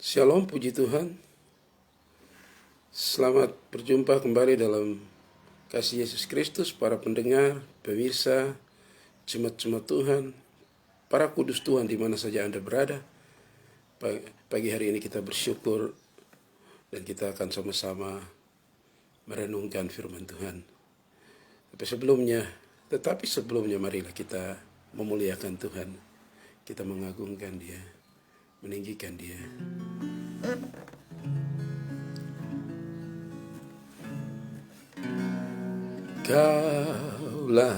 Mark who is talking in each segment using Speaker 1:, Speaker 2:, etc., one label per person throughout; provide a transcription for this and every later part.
Speaker 1: Shalom, puji Tuhan. Selamat berjumpa kembali dalam kasih Yesus Kristus, para pendengar, pemirsa, jemaat-jemaat Tuhan, para kudus Tuhan di mana saja Anda berada. Pagi hari ini kita bersyukur dan kita akan sama-sama merenungkan firman Tuhan. Tetapi sebelumnya marilah kita memuliakan Tuhan. Kita mengagungkan Dia, meninggikan Dia. Kaulah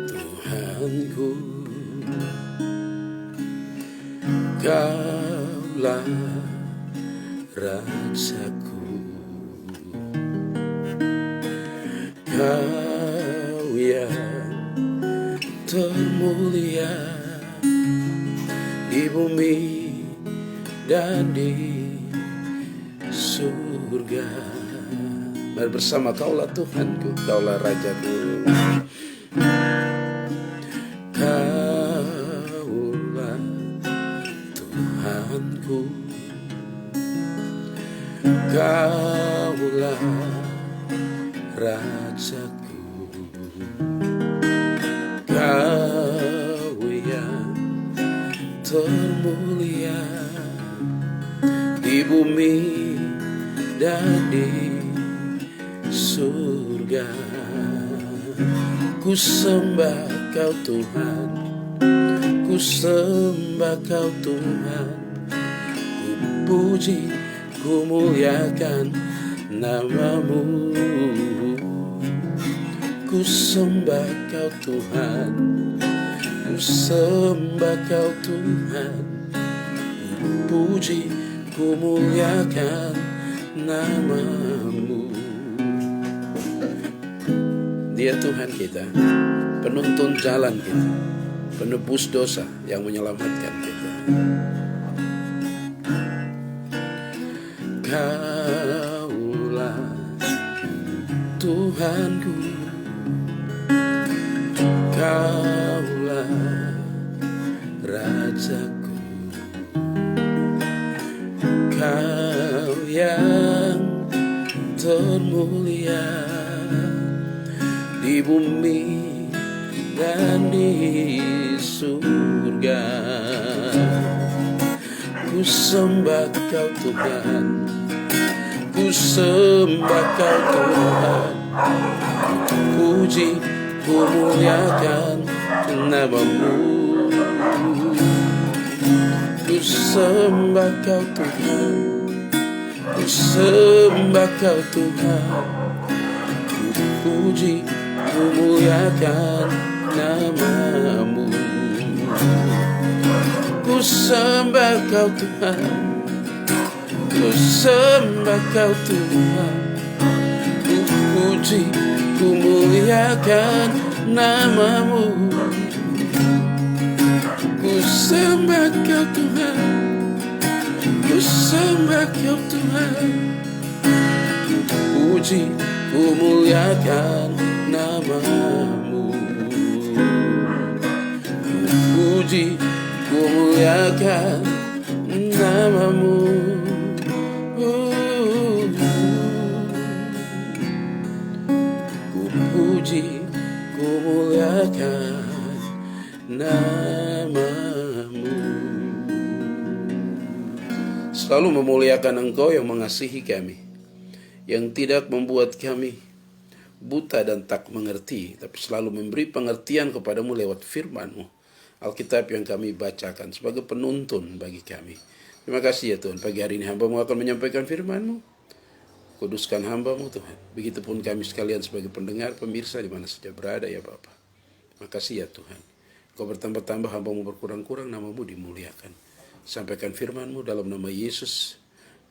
Speaker 1: Tuhanku, Kaulah Rajaku, Kau yang termulia di bumi dan di surga. Mari bersama, Kaulah Tuhanku, Kaulah Rajaku, Kaulah Tuhanku, Kaulah Rajaku, Kau yang termulia di bumi dan di surga. Ku sembah Kau Tuhan, ku sembah Kau Tuhan, ku puji, ku muliakan nama-Mu. Ku sembah Kau Tuhan, ku sembah Kau Tuhan, ku puji, ku muliakan nama-Mu. Dia Tuhan kita, penuntun jalan kita, penebus dosa yang menyelamatkan kita. Kaulah Tuhanku, Kaulah Rajaku, Kau yang termulia di bumi dan di surga. Ku sembah Kau Tuhan, ku sembah Kau Tuhan, ku puji, ku muliakan nama-Mu. Ku sembah Kau Tuhan, ku sembah Kau Tuhan, ku puji, ku muliakan nama-Mu. Ku sembah Kau Tuhan, ku sembah Kau Tuhan, ku puji, ku muliakan nama-Mu. Ku sembah Kau Tuhan, ku sembah Kau Tuhan, ku puji, ku muliakan nama-Mu. Ku puji, ku muliakan nama-Mu. Ku puji, ku muliakan nama-Mu. Selalu memuliakan Engkau yang mengasihi kami, yang tidak membuat kami buta dan tak mengerti, tapi selalu memberi pengertian kepadamu lewat firman-Mu, Alkitab yang kami bacakan sebagai penuntun bagi kami. Terima kasih ya Tuhan, pagi hari ini hamba-Mu akan menyampaikan firman-Mu. Kuduskan hamba-Mu Tuhan. Begitupun kami sekalian sebagai pendengar, pemirsa di mana saja berada ya Bapa. Terima kasih ya Tuhan. Kau bertambah-tambah, hamba-Mu berkurang-kurang, nama-Mu dimuliakan. Sampaikan firman-Mu dalam nama Yesus,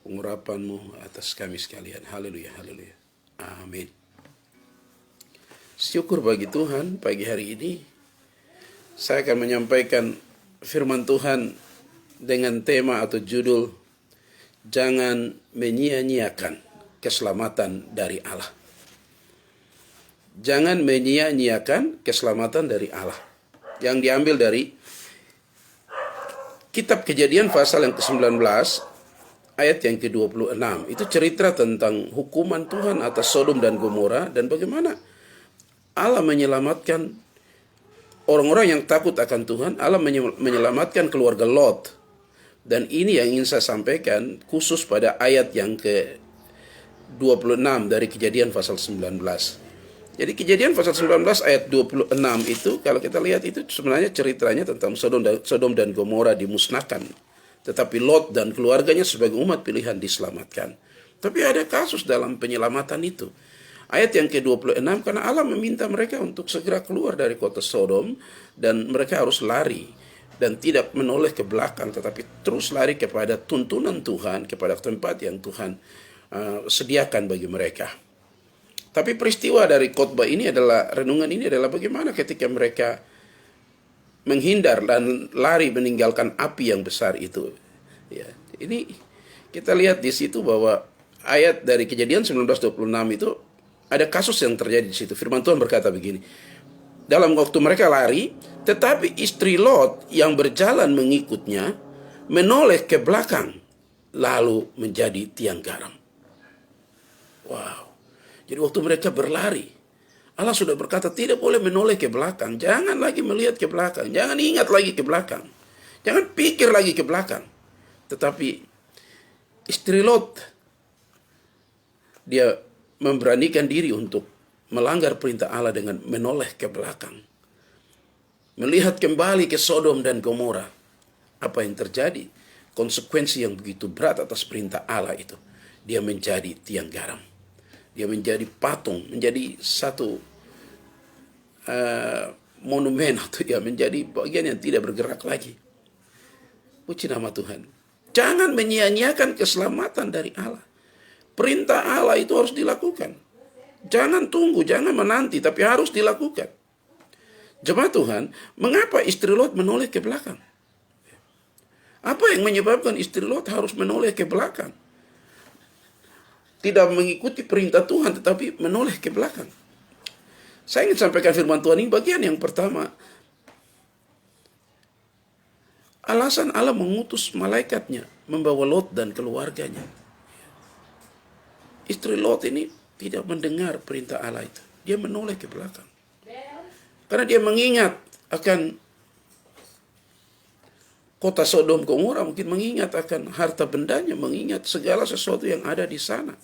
Speaker 1: pengurapan-Mu atas kami sekalian. Haleluya, haleluya. Amin. Syukur bagi Tuhan, pagi hari ini saya akan menyampaikan firman Tuhan dengan tema atau judul Jangan menyia-nyiakan keselamatan dari Allah. Jangan menyia-nyiakan keselamatan dari Allah. Yang diambil dari Kitab Kejadian pasal yang ke-19 ayat yang ke-26 itu cerita tentang hukuman Tuhan atas Sodom dan Gomora dan bagaimana Allah menyelamatkan orang-orang yang takut akan Tuhan. Allah menyelamatkan keluarga Lot. Dan ini yang ingin saya sampaikan khusus pada ayat yang ke-26 dari Kejadian pasal 19. Jadi Kejadian pasal 19 ayat 26 itu kalau kita lihat itu sebenarnya ceritanya tentang Sodom dan Gomora dimusnahkan. Tetapi Lot dan keluarganya sebagai umat pilihan diselamatkan. Tapi ada kasus dalam penyelamatan itu. Ayat yang ke-26 karena Allah meminta mereka untuk segera keluar dari kota Sodom dan mereka harus lari dan tidak menoleh ke belakang tetapi terus lari kepada tuntunan Tuhan, kepada tempat yang Tuhan sediakan bagi mereka. Tapi peristiwa dari khotbah ini adalah, renungan ini adalah bagaimana ketika mereka menghindar dan lari meninggalkan api yang besar itu. Ya, ini kita lihat di situ bahwa ayat dari Kejadian 19:26 itu ada kasus yang terjadi di situ. Firman Tuhan berkata begini, dalam waktu mereka lari, tetapi istri Lot yang berjalan mengikutnya menoleh ke belakang, lalu menjadi tiang garam. Wow. Jadi waktu mereka berlari, Allah sudah berkata tidak boleh menoleh ke belakang. Jangan lagi melihat ke belakang. Jangan ingat lagi ke belakang. Jangan pikir lagi ke belakang. Tetapi istri Lot, dia memberanikan diri untuk melanggar perintah Allah dengan menoleh ke belakang. Melihat kembali ke Sodom dan Gomora. Apa yang terjadi? Konsekuensi yang begitu berat atas perintah Allah itu. Dia menjadi tiang garam. Dia menjadi patung, menjadi satu monumen atau ya menjadi bagian yang tidak bergerak lagi. Puji nama Tuhan. Jangan menyia-nyiakan keselamatan dari Allah. Perintah Allah itu harus dilakukan. Jangan tunggu, jangan menanti, tapi harus dilakukan. Jemaat Tuhan, mengapa istri Lot menoleh ke belakang? Apa yang menyebabkan istri Lot harus menoleh ke belakang? Tidak mengikuti perintah Tuhan, tetapi menoleh ke belakang. Saya ingin sampaikan firman Tuhan ini bagian yang pertama. Alasan Allah mengutus malaikatnya membawa Lot dan keluarganya. Istri Lot ini tidak mendengar perintah Allah itu. Dia menoleh ke belakang. Karena dia mengingat akan kota Sodom Gomora, mungkin mengingat akan harta bendanya, mengingat segala sesuatu yang ada di sana.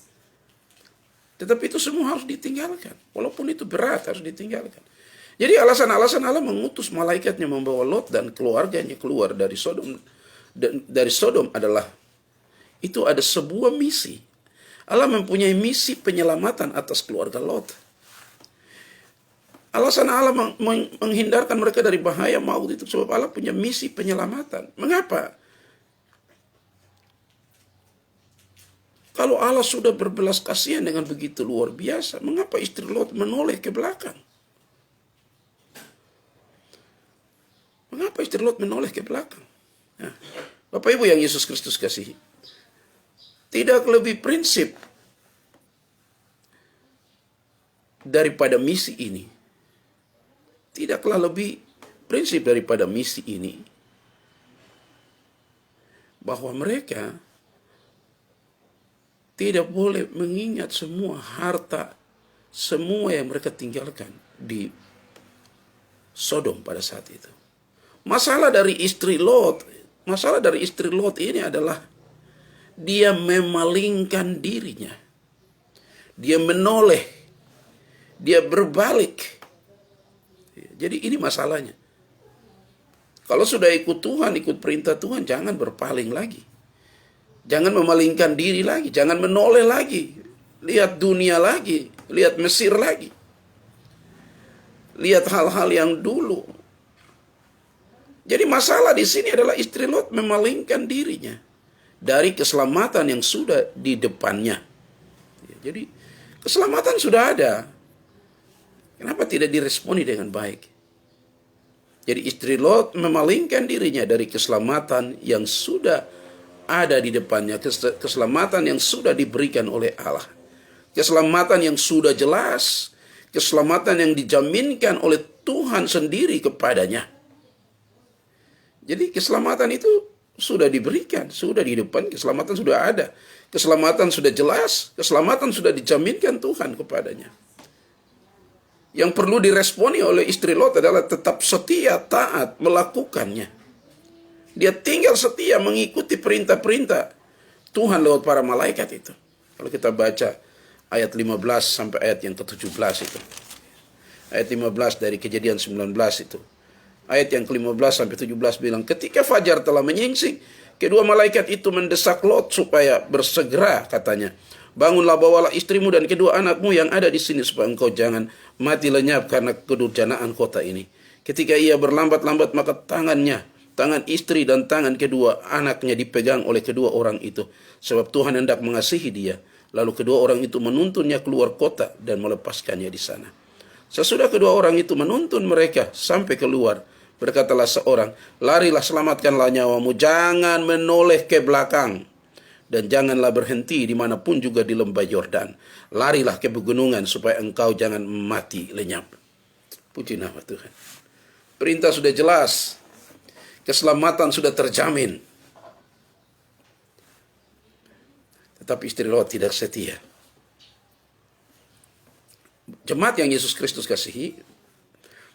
Speaker 1: Tetapi itu semua harus ditinggalkan. Walaupun itu berat harus ditinggalkan. Jadi alasan-alasan Allah mengutus malaikatnya membawa Lot dan keluarganya keluar dari Sodom. Dari Sodom adalah itu ada sebuah misi. Allah mempunyai misi penyelamatan atas keluarga Lot. Alasan Allah menghindarkan mereka dari bahaya maut itu sebab Allah punya misi penyelamatan. Mengapa? Kalau Allah sudah berbelas kasihan dengan begitu luar biasa, mengapa istri Lot menoleh ke belakang? Mengapa istri Lot menoleh ke belakang? Nah, Bapak Ibu yang Yesus Kristus kasihi, tidak lebih prinsip daripada misi ini. Tidaklah lebih prinsip daripada misi ini bahwa mereka tidak boleh mengingat semua harta, semua yang mereka tinggalkan di Sodom pada saat itu. Masalah dari istri Lot ini adalah dia memalingkan dirinya. Dia menoleh. Dia berbalik. Jadi ini masalahnya. Kalau sudah ikut Tuhan, ikut perintah Tuhan, jangan berpaling lagi. Jangan memalingkan diri lagi, jangan menoleh lagi. Lihat dunia lagi, lihat Mesir lagi. Lihat hal-hal yang dulu. Jadi masalah di sini adalah istri Lot memalingkan dirinya dari keselamatan yang sudah di depannya. Jadi keselamatan sudah ada. Kenapa tidak diresponi dengan baik? Jadi istri Lot memalingkan dirinya dari keselamatan yang sudah ada di depannya, keselamatan yang sudah diberikan oleh Allah. Keselamatan yang sudah jelas, keselamatan yang dijaminkan oleh Tuhan sendiri kepadanya. Jadi keselamatan itu sudah diberikan, sudah di depan, keselamatan sudah ada. Keselamatan sudah jelas, keselamatan sudah dijaminkan Tuhan kepadanya. Yang perlu diresponi oleh istri Lot adalah tetap setia, taat, melakukannya. Dia tinggal setia mengikuti perintah-perintah Tuhan lewat para malaikat itu. Kalau kita baca ayat 15 sampai ayat yang ke-17 itu. Ayat 15 dari Kejadian 19 itu. Ayat yang ke-15 sampai 17 bilang, ketika fajar telah menyingsing, kedua malaikat itu mendesak Lot supaya bersegera, katanya. Bangunlah, bawalah istrimu dan kedua anakmu yang ada di sini supaya engkau jangan mati lenyap karena kedurjanaan kota ini. Ketika ia berlambat-lambat, maka tangannya, tangan istri dan tangan kedua anaknya dipegang oleh kedua orang itu. Sebab Tuhan hendak mengasihi dia. Lalu kedua orang itu menuntunnya keluar kota dan melepaskannya di sana. Sesudah kedua orang itu menuntun mereka sampai keluar, berkatalah seorang, larilah, selamatkanlah nyawamu, jangan menoleh ke belakang, dan janganlah berhenti dimanapun juga di lembah Yordan. Larilah ke pegunungan supaya engkau jangan mati lenyap. Puji nama Tuhan. Perintah sudah jelas, keselamatan sudah terjamin. Tetapi istri Lot tidak setia. Jemaat yang Yesus Kristus kasihi,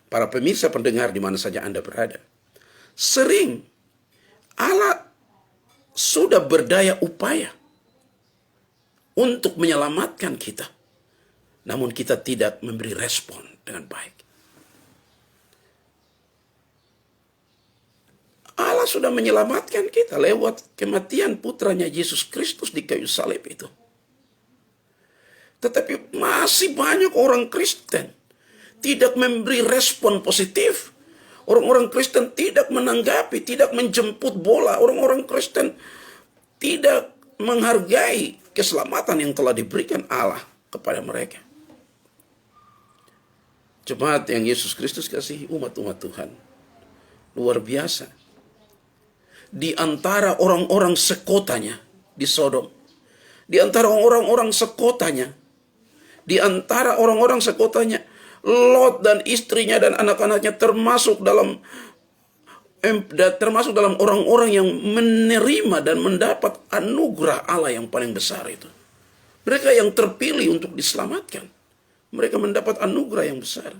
Speaker 1: para pemirsa pendengar di mana saja Anda berada, sering Allah sudah berdaya upaya untuk menyelamatkan kita, namun kita tidak memberi respon dengan baik. Allah sudah menyelamatkan kita lewat kematian putranya Yesus Kristus di kayu salib itu. Tetapi masih banyak orang Kristen tidak memberi respon positif. Orang-orang Kristen tidak menanggapi, tidak menjemput bola. Orang-orang Kristen tidak menghargai keselamatan yang telah diberikan Allah kepada mereka. Jemaat yang Yesus Kristus kasihi, umat-umat Tuhan, luar biasa. Di antara orang-orang sekotanya di Sodom, di antara orang-orang sekotanya, di antara orang-orang sekotanya, Lot dan istrinya dan anak-anaknya termasuk dalam orang-orang yang menerima dan mendapat anugerah Allah yang paling besar itu. Mereka yang terpilih untuk diselamatkan. Mereka mendapat anugerah yang besar.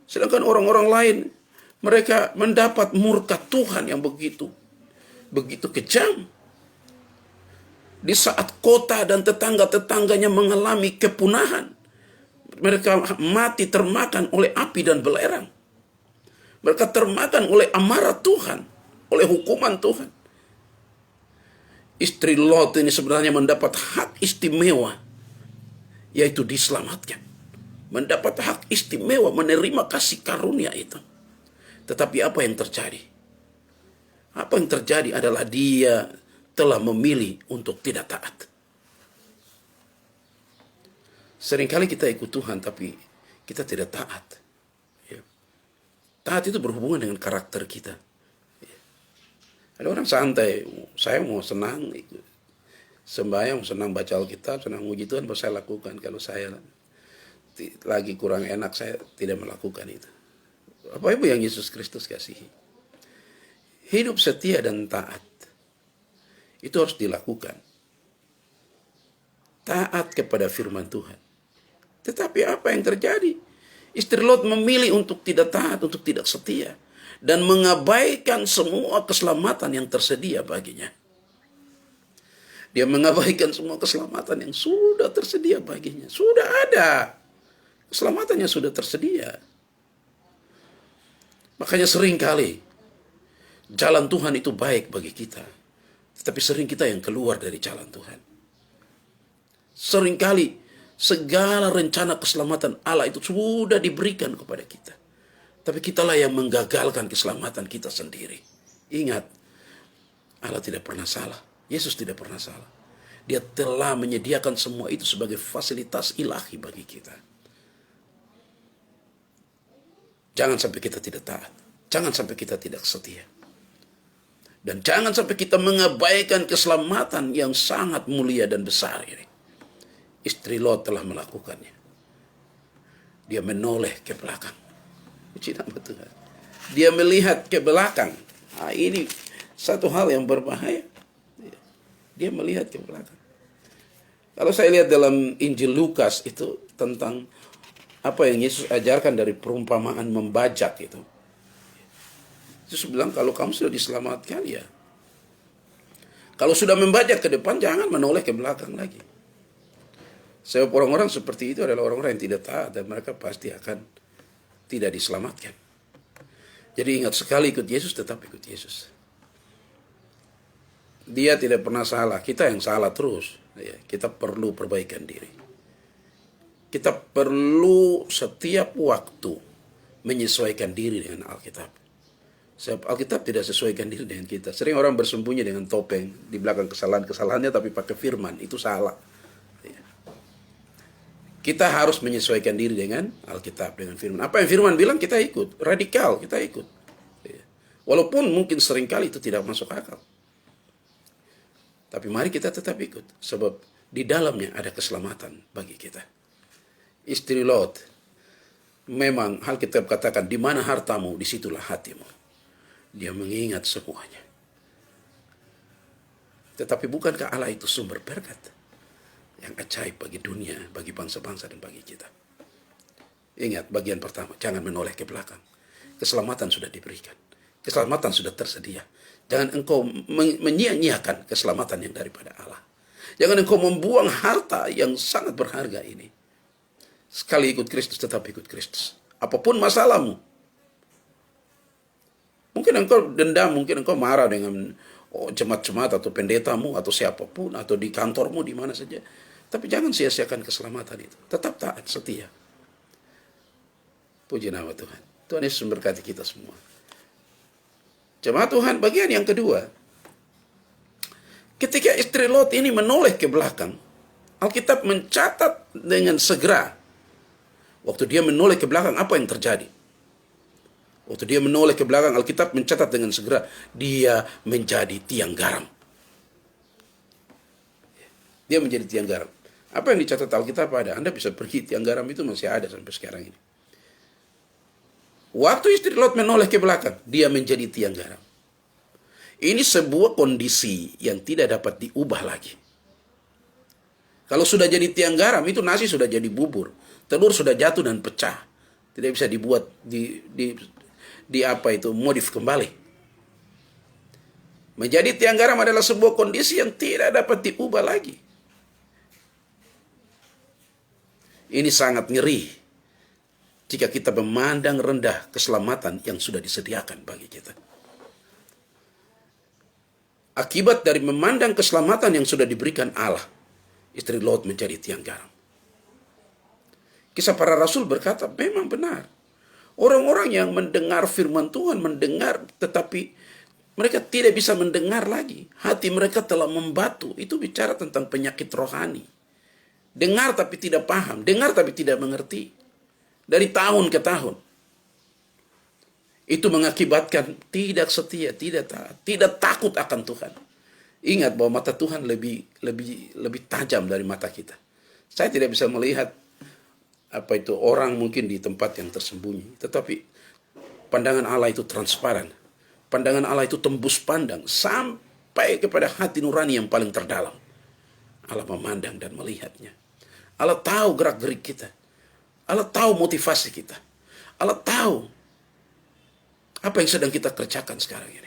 Speaker 1: Sedangkan orang-orang lain, mereka mendapat murka Tuhan yang begitu kejam. Di saat kota dan tetangga-tetangganya mengalami kepunahan, mereka mati termakan oleh api dan belerang. Mereka termakan oleh amarah Tuhan, oleh hukuman Tuhan. Istri Lot ini sebenarnya mendapat hak istimewa, yaitu diselamatkan. Mendapat hak istimewa menerima kasih karunia itu. Tetapi apa yang terjadi? Apa yang terjadi adalah dia telah memilih untuk tidak taat. Seringkali kita ikut Tuhan tapi kita tidak taat. Ya. Taat itu berhubungan dengan karakter kita. Ya. Ada orang santai, saya mau senang ikut sembahyang, senang baca Alkitab, senang muji Tuhan, baru saya lakukan. Kalau saya lagi kurang enak, saya tidak melakukan itu. Apa Ibu yang Yesus Kristus kasihi? Hidup setia dan taat itu harus dilakukan. Taat kepada firman Tuhan. Tetapi apa yang terjadi? Istri Lot memilih untuk tidak taat, untuk tidak setia. Dan mengabaikan semua keselamatan yang tersedia baginya. Dia mengabaikan semua keselamatan yang sudah tersedia baginya. Sudah ada. Keselamatannya sudah tersedia. Makanya seringkali jalan Tuhan itu baik bagi kita. Tetapi sering kita yang keluar dari jalan Tuhan. Seringkali segala rencana keselamatan Allah itu sudah diberikan kepada kita. Tapi kitalah yang menggagalkan keselamatan kita sendiri. Ingat, Allah tidak pernah salah. Yesus tidak pernah salah. Dia telah menyediakan semua itu sebagai fasilitas ilahi bagi kita. Jangan sampai kita tidak taat. Jangan sampai kita tidak setia. Dan jangan sampai kita mengabaikan keselamatan yang sangat mulia dan besar ini. Istri Lot telah melakukannya. Dia menoleh ke belakang. Puji nama Tuhan. Dia melihat ke belakang. Ini satu hal yang berbahaya. Dia melihat ke belakang. Kalau saya lihat dalam Injil Lukas itu tentang apa yang Yesus ajarkan dari perumpamaan membajak itu. Yesus bilang kalau kamu sudah diselamatkan ya, kalau sudah membajak ke depan jangan menoleh ke belakang lagi. Sebab orang-orang seperti itu adalah orang-orang yang tidak taat dan mereka pasti akan tidak diselamatkan. Jadi ingat, sekali ikut Yesus tetap ikut Yesus. Dia tidak pernah salah, kita yang salah terus. Kita perlu perbaikan diri. Kita perlu setiap waktu menyesuaikan diri dengan Alkitab. Sebab Alkitab tidak sesuaikan diri dengan kita. Sering orang bersembunyi dengan topeng di belakang kesalahannya tapi pakai firman, itu salah. Kita harus menyesuaikan diri dengan Alkitab, dengan firman. Apa yang firman bilang kita ikut, radikal kita ikut. Walaupun mungkin seringkali itu tidak masuk akal. Tapi mari kita tetap ikut, sebab di dalamnya ada keselamatan bagi kita. Istri Lot, memang Alkitab katakan, di mana hartamu, disitulah hatimu. Dia mengingat semuanya. Tetapi bukankah Allah itu sumber berkat yang ajaib bagi dunia, bagi bangsa-bangsa dan bagi kita? Ingat, bagian pertama, jangan menoleh ke belakang. Keselamatan sudah diberikan. Keselamatan sudah tersedia. Jangan engkau menyia-nyiakan keselamatan yang daripada Allah. Jangan engkau membuang harta yang sangat berharga ini. Sekali ikut Kristus, tetap ikut Kristus. Apapun masalahmu. Mungkin engkau dendam, mungkin engkau marah dengan jemaat-jemaat atau pendetamu atau siapapun, atau di kantormu, di mana saja. Tapi jangan sia-siakan keselamatan itu. Tetap taat, setia. Puji nama Tuhan. Tuhan Yesus memberkati kita semua. Jemaat Tuhan, bagian yang kedua. Ketika istri Lot ini menoleh ke belakang, Alkitab mencatat dengan segera. Waktu dia menoleh ke belakang, apa yang terjadi? Waktu dia menoleh ke belakang, Alkitab mencatat dengan segera, dia menjadi tiang garam. Dia menjadi tiang garam. Apa yang dicatat Alkitab ada? Anda bisa pergi, tiang garam itu masih ada sampai sekarang ini. Waktu istri Lot menoleh ke belakang, dia menjadi tiang garam. Ini sebuah kondisi yang tidak dapat diubah lagi. Kalau sudah jadi tiang garam, itu nasi sudah jadi bubur. Telur sudah jatuh dan pecah. Tidak bisa dibuat, modif kembali. Menjadi tiang garam adalah sebuah kondisi yang tidak dapat diubah lagi. Ini sangat ngeri jika kita memandang rendah keselamatan yang sudah disediakan bagi kita. Akibat dari memandang keselamatan yang sudah diberikan Allah, istri Lot menjadi tiang garam. Kisah para Rasul berkata, memang benar. Orang-orang yang mendengar firman Tuhan, mendengar, tetapi mereka tidak bisa mendengar lagi. Hati mereka telah membatu. Itu bicara tentang penyakit rohani. Dengar tapi tidak paham, dengar tapi tidak mengerti. Dari tahun ke tahun. Itu mengakibatkan tidak setia, tidak taat, tidak takut akan Tuhan. Ingat bahwa mata Tuhan lebih tajam dari mata kita. Saya tidak bisa melihat orang mungkin di tempat yang tersembunyi. Tetapi pandangan Allah itu transparan. Pandangan Allah itu tembus pandang sampai kepada hati nurani yang paling terdalam. Allah memandang dan melihatnya. Allah tahu gerak-gerik kita. Allah tahu motivasi kita. Allah tahu apa yang sedang kita kerjakan sekarang ini.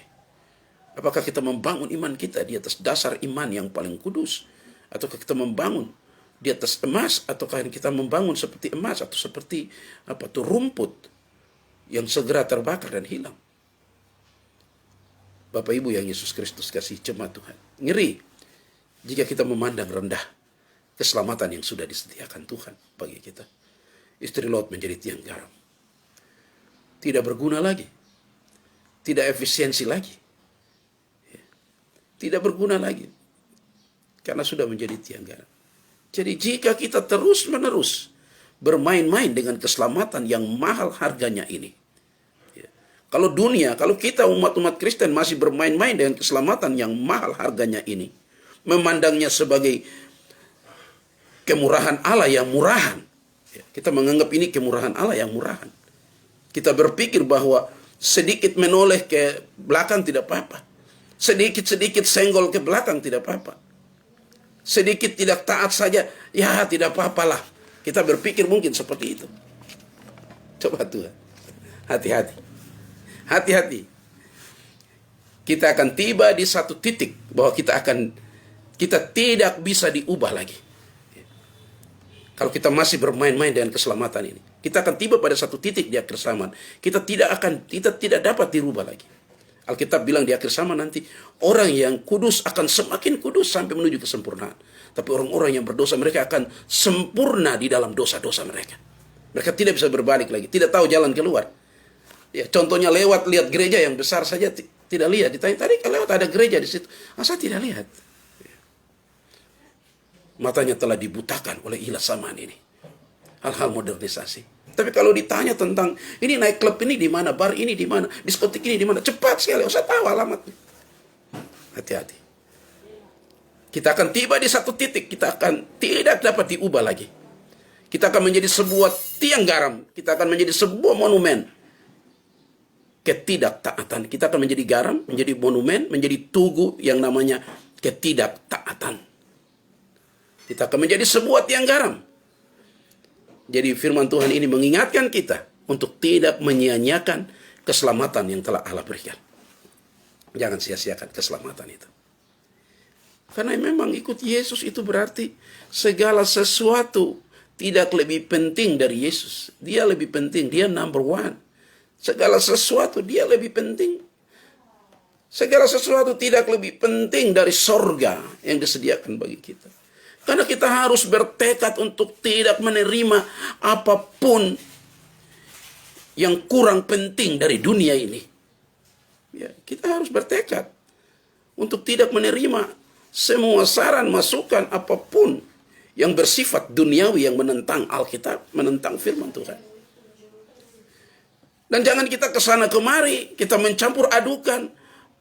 Speaker 1: Apakah kita membangun iman kita di atas dasar iman yang paling kudus? Ataukah kita membangun di atas emas? Ataukah kita membangun seperti emas atau seperti rumput yang segera terbakar dan hilang? Bapak Ibu yang Yesus Kristus kasih jemaat Tuhan. Ngeri jika kita memandang rendah keselamatan yang sudah disediakan Tuhan bagi kita. Istri Lot menjadi tiang garam. Tidak berguna lagi. Tidak efisiensi lagi. Tidak berguna lagi. Karena sudah menjadi tiang garam. Jadi jika kita terus-menerus bermain-main dengan keselamatan yang mahal harganya ini. Kalau kita umat-umat Kristen masih bermain-main dengan keselamatan yang mahal harganya ini. Memandangnya sebagai kemurahan Allah yang murahan. Kita menganggap ini kemurahan Allah yang murahan. Kita berpikir bahwa Sedikit menoleh ke belakang tidak apa-apa. Sedikit-sedikit senggol ke belakang tidak apa-apa. Sedikit tidak taat saja, ya tidak apa-apalah. Kita berpikir mungkin seperti itu. Coba Tuhan, hati-hati. Hati-hati. Kita akan tiba di satu titik bahwa kita tidak bisa diubah lagi. Kalau kita masih bermain-main dengan keselamatan ini, kita akan tiba pada satu titik di akhir zaman. Kita tidak dapat dirubah lagi. Alkitab bilang di akhir zaman nanti orang yang kudus akan semakin kudus sampai menuju kesempurnaan. Tapi orang-orang yang berdosa mereka akan sempurna di dalam dosa-dosa mereka. Mereka tidak bisa berbalik lagi, tidak tahu jalan keluar. Ya, contohnya lihat gereja yang besar saja tidak lihat. Ditanya tadi kalau lewat ada gereja di situ, masa tidak lihat? Matanya telah dibutakan oleh ilah zaman ini. Hal-hal modernisasi. Tapi kalau ditanya tentang ini naik klub ini di mana, bar ini di mana, diskotik ini di mana, cepat sekali, saya tahu alamatnya. Hati-hati. Kita akan tiba di satu titik, kita akan tidak dapat diubah lagi. Kita akan menjadi sebuah tiang garam, kita akan menjadi sebuah monumen ketidaktaatan. Kita akan menjadi garam, menjadi monumen, menjadi tugu yang namanya ketidaktaatan. Kita akan menjadi sebuah tiang garam. Jadi firman Tuhan ini mengingatkan kita untuk tidak menyia-nyiakan keselamatan yang telah Allah berikan. Jangan sia-siakan keselamatan itu. Karena memang ikut Yesus itu berarti segala sesuatu tidak lebih penting dari Yesus. Dia lebih penting, dia number one. Segala sesuatu dia lebih penting. Segala sesuatu tidak lebih penting dari sorga yang disediakan bagi kita. Karena kita harus bertekad untuk tidak menerima apapun yang kurang penting dari dunia ini. Ya, kita harus bertekad untuk tidak menerima semua saran, masukan, apapun yang bersifat duniawi yang menentang Alkitab, menentang firman Tuhan. Dan jangan kita kesana kemari, kita mencampur adukan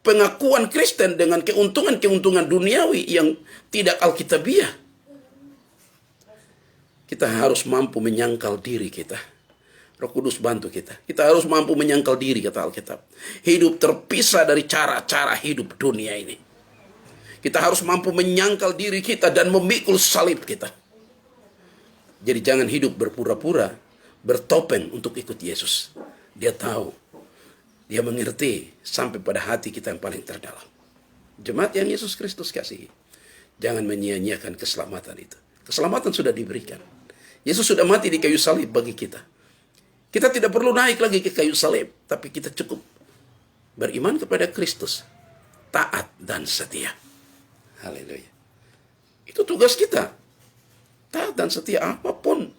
Speaker 1: pengakuan Kristen dengan keuntungan-keuntungan duniawi yang tidak alkitabiah. Kita harus mampu menyangkal diri kita. Roh Kudus bantu kita. Kita harus mampu menyangkal diri, kata Alkitab. Hidup terpisah dari cara-cara hidup dunia ini. Kita harus mampu menyangkal diri kita dan memikul salib kita. Jadi jangan hidup berpura-pura, bertopeng untuk ikut Yesus. Dia tahu, dia mengerti sampai pada hati kita yang paling terdalam. Jemaat yang Yesus Kristus kasihi, jangan menyia-nyiakan keselamatan itu. Keselamatan sudah diberikan. Yesus sudah mati di kayu salib bagi kita. Kita tidak perlu naik lagi ke kayu salib, tapi kita cukup beriman kepada Kristus, taat dan setia. Haleluya. Itu tugas kita. Taat dan setia apapun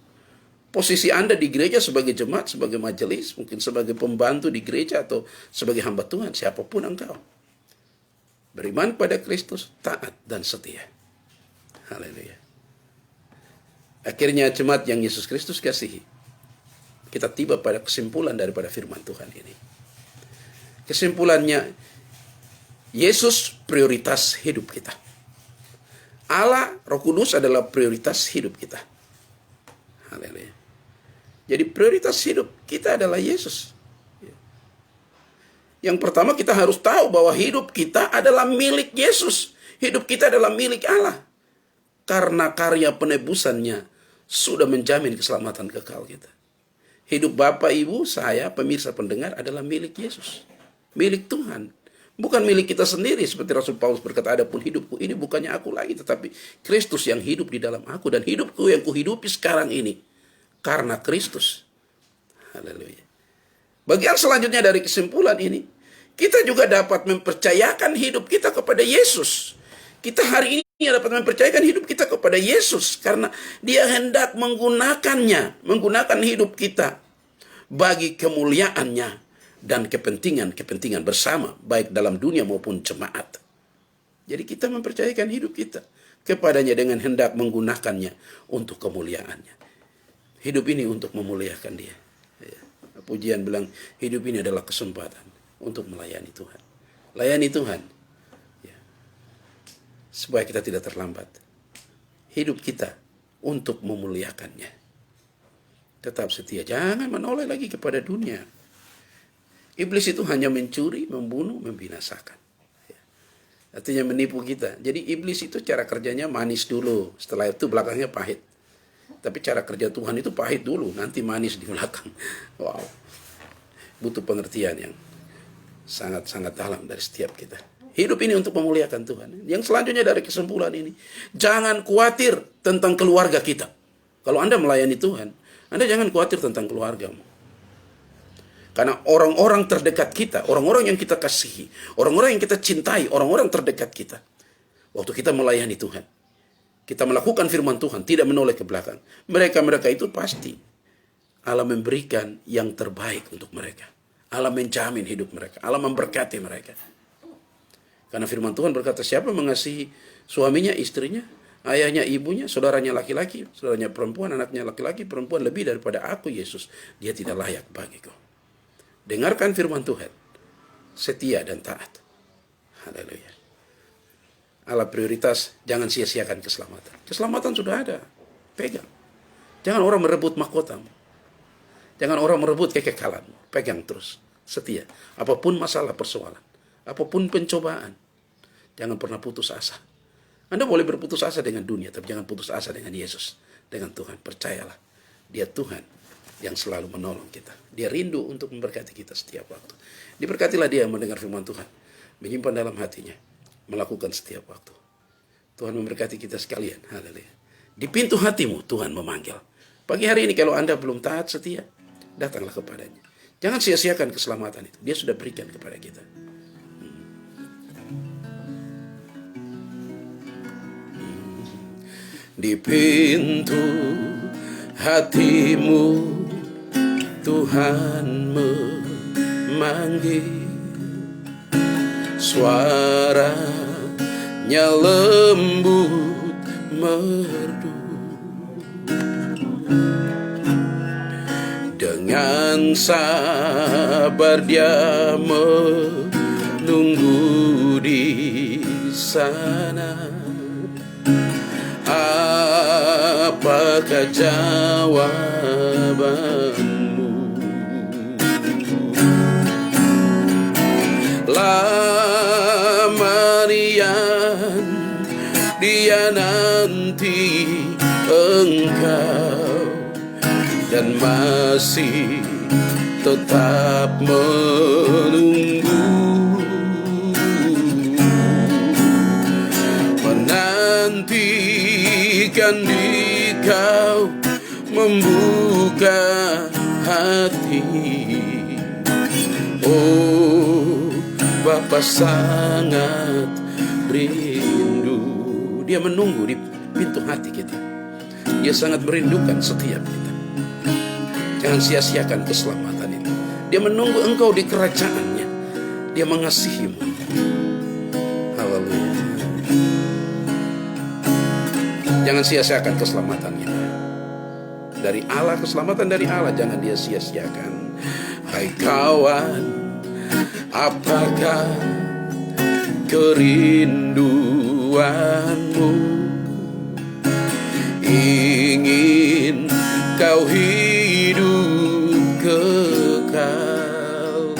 Speaker 1: posisi Anda di gereja, sebagai jemaat, sebagai majelis, mungkin sebagai pembantu di gereja atau sebagai hamba Tuhan, siapapun engkau. Beriman pada Kristus, taat dan setia. Haleluya. Akhirnya jemaat yang Yesus Kristus kasihi, kita tiba pada kesimpulan daripada firman Tuhan ini. Kesimpulannya, Yesus prioritas hidup kita. Allah, Roh Kudus adalah prioritas hidup kita. Haleluya. Jadi prioritas hidup kita adalah Yesus. Yang pertama kita harus tahu bahwa hidup kita adalah milik Yesus. Hidup kita adalah milik Allah. Karena karya penebusannya sudah menjamin keselamatan kekal kita. Hidup Bapak, Ibu, saya, pemirsa pendengar adalah milik Yesus. Milik Tuhan. Bukan milik kita sendiri. Seperti Rasul Paulus berkata, adapun hidupku ini bukannya aku lagi, tetapi Kristus yang hidup di dalam aku. Dan hidupku yang kuhidupi sekarang ini karena Kristus. Haleluya. Bagian selanjutnya dari kesimpulan ini, kita juga dapat mempercayakan hidup kita kepada Yesus. Kita hari ini dapat mempercayakan hidup kita kepada Yesus karena Dia hendak menggunakan hidup kita bagi kemuliaannya dan kepentingan bersama, baik dalam dunia maupun jemaat. Jadi kita mempercayakan hidup kita kepadanya dengan hendak menggunakannya untuk kemuliaannya. Hidup ini untuk memuliakan Dia. Pujian bilang, hidup ini adalah kesempatan untuk melayani Tuhan. Layani Tuhan. Supaya kita tidak terlambat. Hidup kita untuk memuliakannya. Tetap setia. Jangan menoleh lagi kepada dunia. Iblis itu hanya mencuri, membunuh, membinasakan. Artinya menipu kita. Jadi iblis itu cara kerjanya manis dulu, setelah itu belakangnya pahit. Tapi cara kerja Tuhan itu pahit dulu, nanti manis di belakang. Wow. Butuh pengertian yang sangat-sangat dalam dari setiap kita. Hidup ini untuk memuliakan Tuhan. Yang selanjutnya dari kesimpulan ini, jangan khawatir tentang keluarga kita. Kalau Anda melayani Tuhan, Anda jangan khawatir tentang keluargamu. Karena orang-orang terdekat kita, orang-orang yang kita kasihi, orang-orang yang kita cintai, orang-orang terdekat kita. Waktu kita melayani Tuhan, kita melakukan firman Tuhan, tidak menoleh ke belakang. Mereka-mereka itu pasti Allah memberikan yang terbaik untuk mereka. Allah menjamin hidup mereka. Allah memberkati mereka. Karena firman Tuhan berkata, siapa mengasihi suaminya, istrinya, ayahnya, ibunya, saudaranya laki-laki, saudaranya perempuan, anaknya laki-laki, perempuan lebih daripada aku, Yesus, dia tidak layak bagiku. Dengarkan firman Tuhan, setia dan taat. Haleluya. Allah prioritas, jangan sia-siakan keselamatan. Keselamatan sudah ada, pegang. Jangan orang merebut mahkotamu. Jangan orang merebut kekekalanmu. Pegang terus, setia. Apapun masalah persoalan, apapun pencobaan, jangan pernah putus asa. Anda boleh berputus asa dengan dunia, tapi jangan putus asa dengan Yesus, dengan Tuhan. Percayalah, dia Tuhan yang selalu menolong kita. Dia rindu untuk memberkati kita setiap waktu. Diberkatilah dia yang mendengar firman Tuhan, menyimpan dalam hatinya, melakukan setiap waktu. Tuhan memberkati kita sekalian. Haleluya. Di pintu hatimu Tuhan memanggil. Pagi hari ini kalau Anda belum taat setia, datanglah kepadanya. Jangan sia-siakan keselamatan itu. Dia sudah berikan kepada kita. Di pintu hatimu Tuhan memanggil, suaranya lembut merdu, dengan sabar dia menunggu di sana. Apakah jawabanmu? Lamanian dia nanti engkau, dan masih tetap menunggu, menantikan dikau membuka hati. Oh, Bapa sangat rindu. Dia menunggu di pintu hati kita. Dia sangat merindukan setiap kita. Jangan sia-siakan keselamatan itu. Dia menunggu engkau di kerajaannya. Dia mengasihimu. Haleluya. Jangan sia-siakan keselamatan kita. Dari Allah, keselamatan dari Allah, jangan dia sia-siakan. Hai kawan, apakah kerinduanmu? Ingin kau hidup kekal,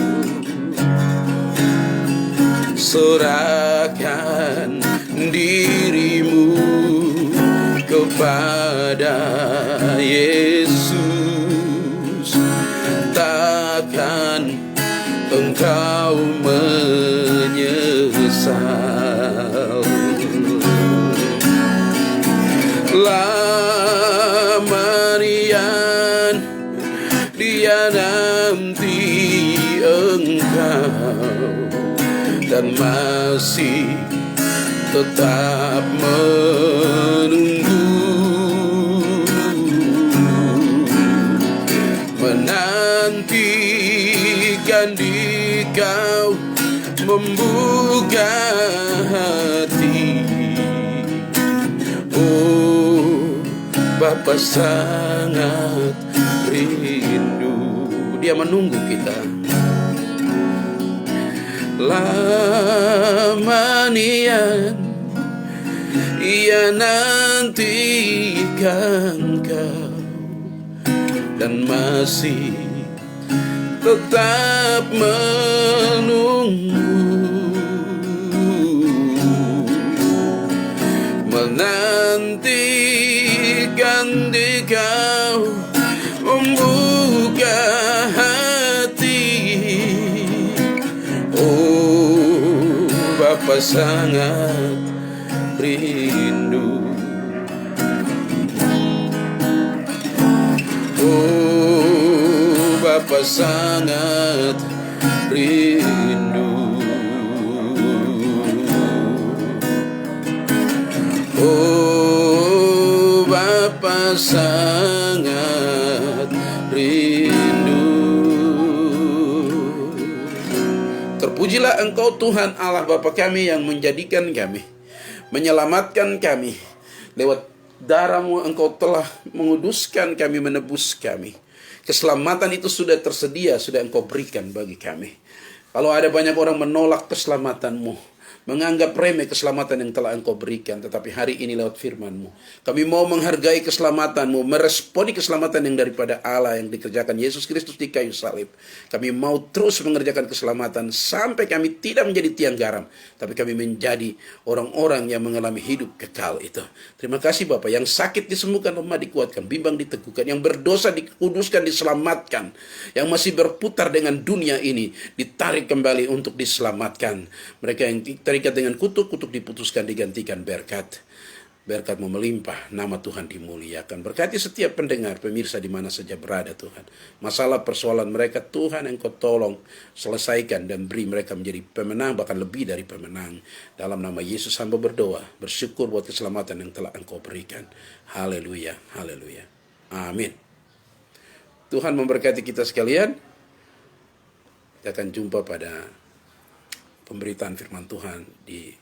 Speaker 1: serahkan dirimu kepada Yesus, takkan engkau menyesal. Lamanian dia nanti engkau, dan masih tetap menunggu, menantikan dikau membuka hati. Oh, Bapa sangat rindu. Dia menunggu kita. Lamanian ia nantikan kau, dan masih tetap menunggu, menantikan Dikau membuka hati. Oh, Bapa sangat rindu. Oh, Bapa sangat rindu. Oh, Bapa sangat rindu. Terpujilah Engkau Tuhan Allah Bapa kami yang menjadikan kami, menyelamatkan kami. Lewat darah-Mu Engkau telah menguduskan kami, menebus kami. Keselamatan itu sudah tersedia, sudah Engkau berikan bagi kami. Kalau ada banyak orang menolak keselamatan-Mu, menganggap remeh keselamatan yang telah Engkau berikan, tetapi hari ini lewat firman-Mu, kami mau menghargai keselamatan-Mu, meresponi keselamatan yang daripada Allah yang dikerjakan Yesus Kristus di kayu salib. Kami mau terus mengerjakan keselamatan sampai kami tidak menjadi tiang garam, tapi kami menjadi orang-orang yang mengalami hidup kekal itu. Terima kasih Bapa, yang sakit disembuhkan, lemah dikuatkan, bimbang diteguhkan, yang berdosa dikuduskan, diselamatkan, yang masih berputar dengan dunia ini ditarik kembali untuk diselamatkan. Mereka yang terikat dengan kutuk diputuskan, digantikan berkat. Berkat-Mu melimpah, nama Tuhan dimuliakan. Berkati setiap pendengar, pemirsa di mana saja berada Tuhan. Masalah persoalan mereka Tuhan Engkau tolong selesaikan dan beri mereka menjadi pemenang, bahkan lebih dari pemenang. Dalam nama Yesus hamba berdoa, bersyukur buat keselamatan yang telah Engkau berikan. Haleluya, haleluya. Amin. Tuhan memberkati kita sekalian. Kita akan jumpa pada pemberitaan firman Tuhan di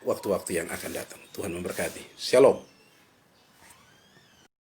Speaker 1: waktu-waktu yang akan datang. Tuhan memberkati. Shalom.